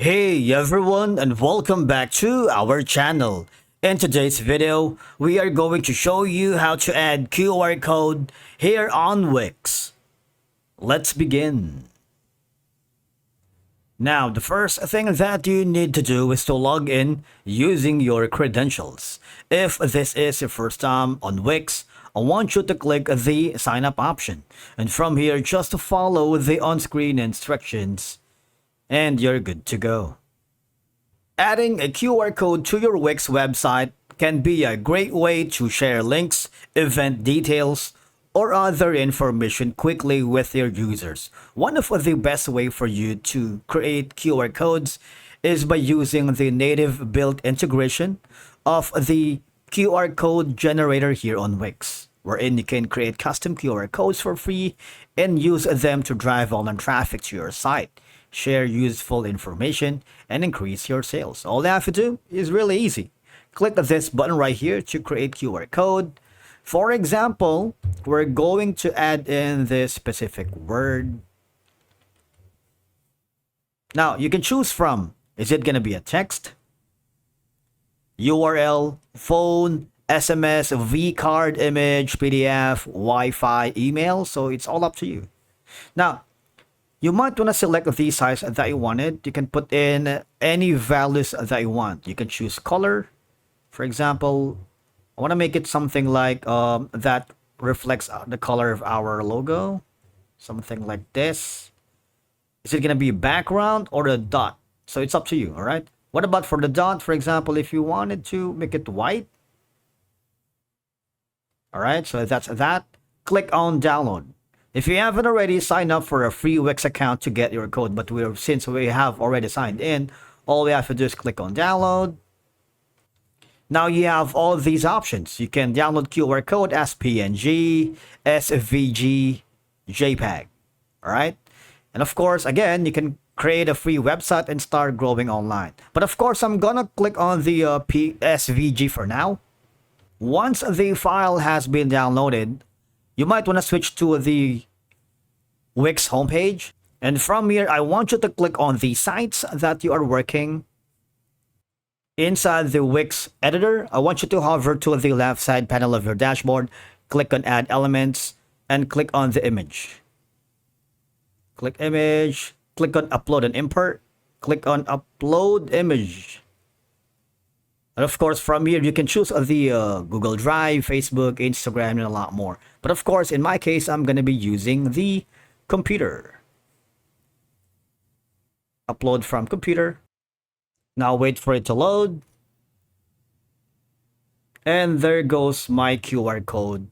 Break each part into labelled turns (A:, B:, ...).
A: Hey everyone, and welcome back to our channel. In today's video, we are going to show you how to add QR code here on Wix. Let's begin. Now, the first thing that you need to do is to log in using your credentials. If this is your first time on Wix, I want you to click the sign up option. And from here, just follow the on-screen instructions and you're good to go. Adding a QR code to your Wix website can be a great way to share links, event details, or other information quickly with your users. One of the best way for you to create QR codes is by using the native built integration of the QR code generator here on Wix, wherein you can create custom QR codes for free and use them to drive online traffic to your site, share useful information, and increase your sales. All you have to do is really easy. Click this button right here to create QR code. For example, we're going to add in this specific word. Now, you can choose from, is it going to be a text, URL, phone, SMS, V-card, image, PDF, Wi-Fi, email. So it's all up to you. Now, you might want to select the size that you wanted. You can put in any values that you want. You can choose color. For example, I want to make it something like that reflects the color of our logo. Something like this. Is it going to be background or the dot? So it's up to you, all right? What about for the dot? For example, if you wanted to make it white. All right, so that's that. Click on download. If you haven't already, sign up for a free Wix account to get your code. But since we have already signed in, all we have to do is click on download. Now you have all these options. You can download QR code as PNG, SVG, JPEG. All right. And of course, again, you can create a free website and start growing online. But of course, I'm going to click on the SVG for now. Once the file has been downloaded, you might want to switch to the Wix homepage. And from here, I want you to click on the sites that you are working. Inside the Wix editor, I want you to hover to the left side panel of your dashboard, click on add elements, and click on the image. Click image, click on upload and import, click on upload image. And of course, from here, you can choose the Google Drive, Facebook, Instagram, and a lot more. But of course, in my case, I'm going to be using the computer. Upload from computer. Now wait for it to load. And there goes my QR code,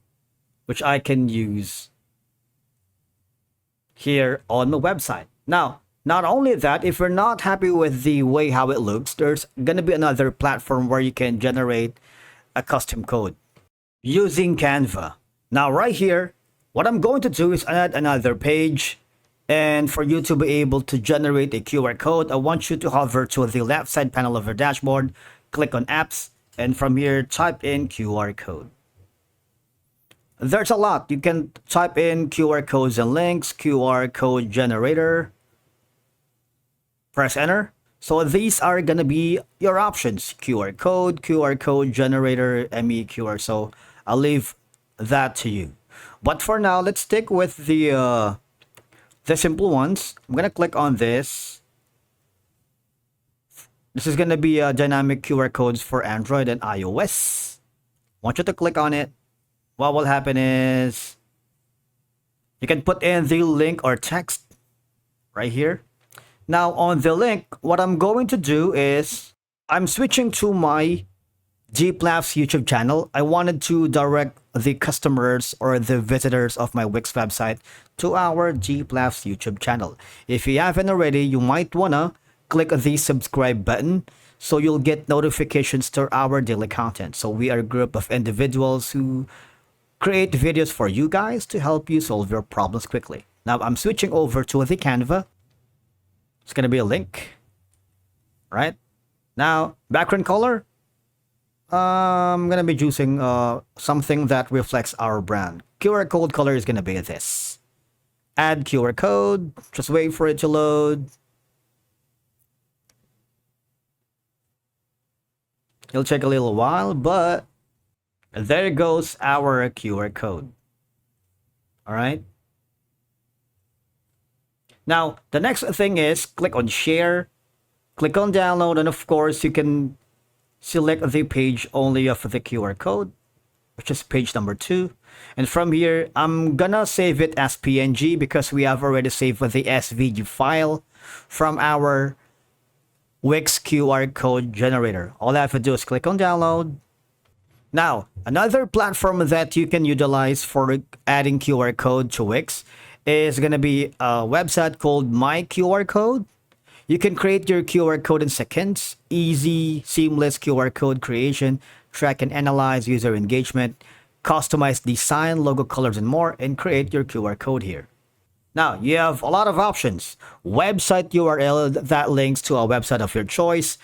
A: which I can use here on the website. Now, not only that, if you're not happy with the way how it looks, there's gonna be another platform where you can generate a custom code using Canva. Now right here, what I'm going to do is add another page. And for you to be able to generate a QR code, I want you to hover to the left side panel of your dashboard, click on apps, and from here, type in QR code. There's a lot. You can type in QR codes and links, QR code generator. Press enter. So these are going to be your options. QR code generator, MEQR. So I'll leave that to you. But for now, let's stick with the simple ones. I'm going to click on this. This is going to be dynamic QR codes for Android and iOS. I want you to click on it. What will happen is you can put in the link or text right here. Now on the link, what I'm going to do is I'm switching to my Jeeplabs YouTube channel. I wanted to direct the customers or the visitors of my Wix website to our Jeeplabs YouTube channel. If you haven't already, you might wanna click the subscribe button so you'll get notifications to our daily content. So we are a group of individuals who create videos for you guys to help you solve your problems quickly. Now I'm switching over to the Canva. It's gonna be a link, right? Now background color, I'm gonna be choosing something that reflects our brand. QR code color is gonna be this. Add QR code. Just wait for it to load. It'll take a little while, but there goes our QR code. All right. Now, the next thing is click on share, click on download, and of course, you can select the page only of the QR code, which is page number 2. And from here, I'm gonna save it as PNG because we have already saved the SVG file from our Wix QR code generator. All I have to do is click on download. Now, another platform that you can utilize for adding QR code to Wix is going to be a website called My QR Code. You can create your QR code in seconds. Easy, seamless QR code creation, track and analyze user engagement, customize design, logo colors, and more, and create your QR code here. Now, you have a lot of options. Website URL that links to a website of your choice,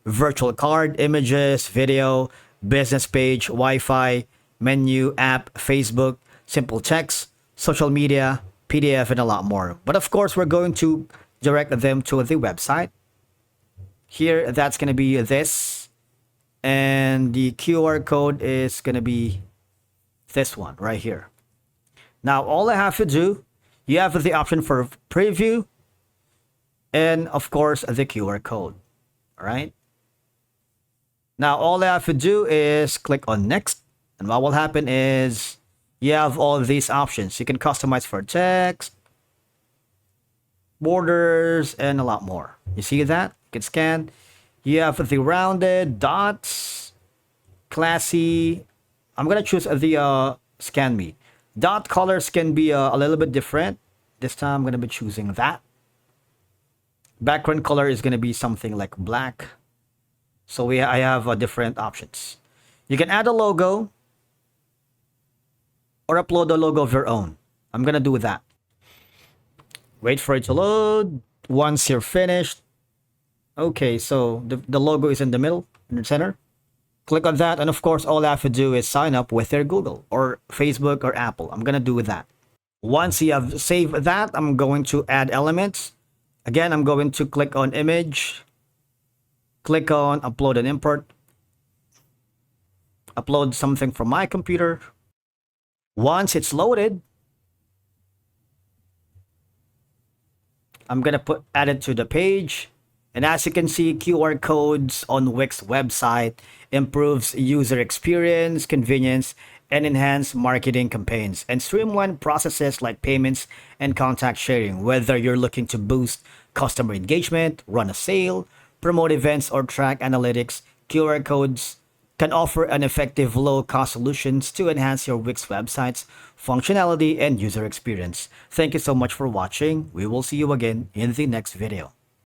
A: virtual card, images, video, business page, Wi-Fi, menu, app, Facebook, simple text, social media, PDF, and a lot more. But of course, we're going to direct them to the website. Here, that's going to be this. And the QR code is going to be this one right here. Now, all I have to do, you have the option for preview and of course the QR code. All right. Now, all I have to do is click on next. And what will happen is you have all of these options. You can customize for text, borders, and a lot more. You see that? You can scan. You have the rounded dots, classy. I'm going to choose the scan me. Dot colors can be a little bit different. This time I'm going to be choosing that. Background color is going to be something like black. So I have different options. You can add a logo or upload a logo of your own. I'm going to do that. Wait for it to load. Once you're finished. Okay, so the logo is in the middle, in the center. Click on that, and of course, all I have to do is sign up with their Google or Facebook or Apple. I'm going to do that. Once you have saved that, I'm going to add elements. Again, I'm going to click on image. Click on upload and import. Upload something from my computer. Once it's loaded, I'm going to add it to the page. And as you can see, QR codes on Wix website improves user experience, convenience, and enhance marketing campaigns and streamline processes like payments and contact sharing. Whether you're looking to boost customer engagement, run a sale, promote events, or track analytics, QR codes can offer an effective low-cost solutions to enhance your Wix website's functionality and user experience. Thank you so much for watching. We will see you again in the next video.